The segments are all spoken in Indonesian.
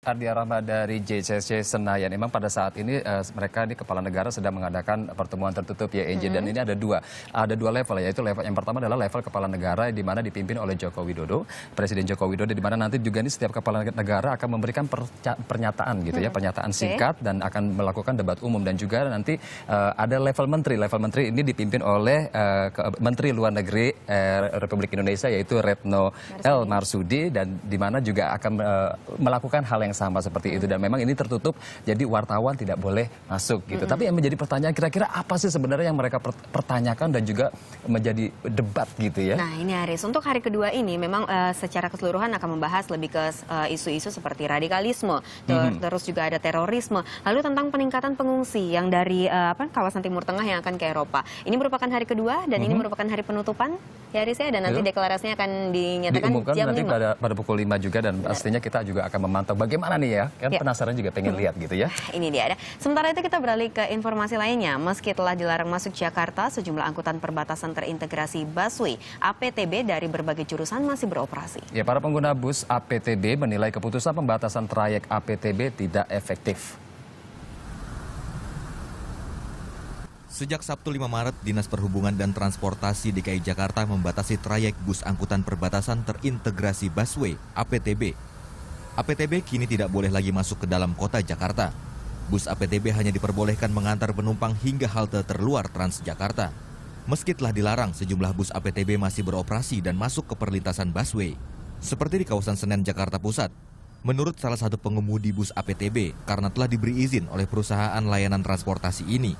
Ardia Rahma dari JCC Senayan. Memang pada saat ini mereka di kepala negara sedang mengadakan pertemuan tertutup ya Angie. Dan ini ada dua level, yaitu level yang pertama adalah level kepala negara di mana dipimpin oleh Joko Widodo, Presiden Joko Widodo, di mana nanti juga ini setiap kepala negara akan memberikan pernyataan gitu ya, pernyataan singkat dan akan melakukan debat umum. Dan juga nanti ada level menteri. Level menteri ini dipimpin oleh Menteri Luar Negeri Republik Indonesia, yaitu Retno L. Marsudi, dan di mana juga akan melakukan hal yang sama seperti itu. Dan memang ini tertutup, jadi wartawan tidak boleh masuk gitu. Tapi yang menjadi pertanyaan, kira-kira apa sih sebenarnya yang mereka pertanyakan dan juga menjadi debat gitu ya? Nah ini Aris, untuk hari kedua ini memang secara keseluruhan akan membahas lebih ke isu-isu seperti radikalisme, terus juga ada terorisme, lalu tentang peningkatan pengungsi yang dari kawasan Timur Tengah yang akan ke Eropa. Ini merupakan hari kedua dan ini merupakan hari penutupan ya Aris ya, dan nanti deklarasinya akan dinyatakan diumumkan jam nanti 5. pada pukul 5 juga, dan pastinya kita juga akan memantau bagaimana nih ya, kan penasaran juga pengen lihat gitu ya. Ini dia. Sementara itu kita beralih ke informasi lainnya. Meski telah dilarang masuk Jakarta, sejumlah angkutan perbatasan terintegrasi busway APTB dari berbagai jurusan masih beroperasi. Ya, para pengguna bus APTB menilai keputusan pembatasan trayek APTB tidak efektif. Sejak Sabtu 5 Maret, Dinas Perhubungan dan Transportasi DKI Jakarta membatasi trayek bus angkutan perbatasan terintegrasi busway APTB. APTB kini tidak boleh lagi masuk ke dalam kota Jakarta. Bus APTB hanya diperbolehkan mengantar penumpang hingga halte terluar Transjakarta. Meski telah dilarang, sejumlah bus APTB masih beroperasi dan masuk ke perlintasan busway. Seperti di kawasan Senen, Jakarta Pusat. Menurut salah satu pengemudi bus APTB, karena telah diberi izin oleh perusahaan layanan transportasi ini,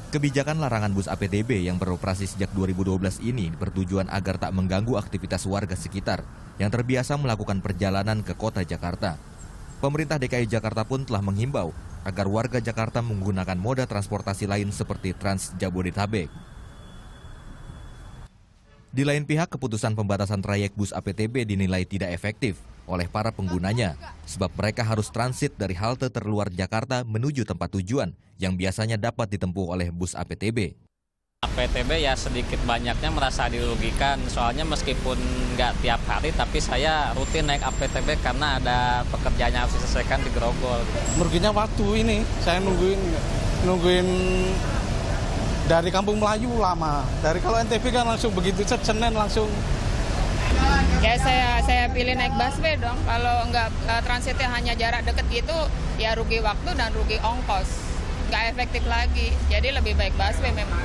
kebijakan larangan bus APTB yang beroperasi sejak 2012 ini bertujuan agar tak mengganggu aktivitas warga sekitar yang terbiasa melakukan perjalanan ke kota Jakarta. Pemerintah DKI Jakarta pun telah menghimbau agar warga Jakarta menggunakan moda transportasi lain seperti Trans Jabodetabek. Di lain pihak, keputusan pembatasan trayek bus APTB dinilai tidak efektif oleh para penggunanya, sebab mereka harus transit dari halte terluar Jakarta menuju tempat tujuan yang biasanya dapat ditempuh oleh bus APTB. APTB ya sedikit banyaknya merasa dirugikan, soalnya meskipun nggak tiap hari, tapi saya rutin naik APTB karena ada pekerjaan yang harus diselesaikan di Grogol. Meruginya waktu ini, saya nungguin dari Kampung Melayu lama. Dari kalau NTB kan langsung begitu, Senin langsung. Ya saya pilih naik busway dong. Kalau nggak transitnya hanya jarak deket gitu, ya rugi waktu dan rugi ongkos. Nggak efektif lagi. Jadi lebih baik busway memang.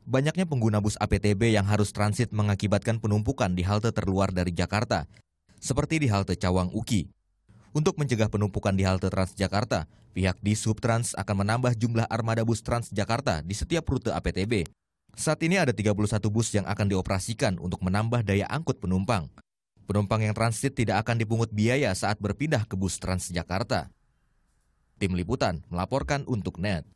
Banyaknya pengguna bus APTB yang harus transit mengakibatkan penumpukan di halte terluar dari Jakarta, seperti di halte Cawang Uki. Untuk mencegah penumpukan di halte Transjakarta, pihak Dishub-Trans akan menambah jumlah armada bus Transjakarta di setiap rute APTB. Saat ini ada 31 bus yang akan dioperasikan untuk menambah daya angkut penumpang. Penumpang yang transit tidak akan dipungut biaya saat berpindah ke bus Transjakarta. Tim Liputan melaporkan untuk NET.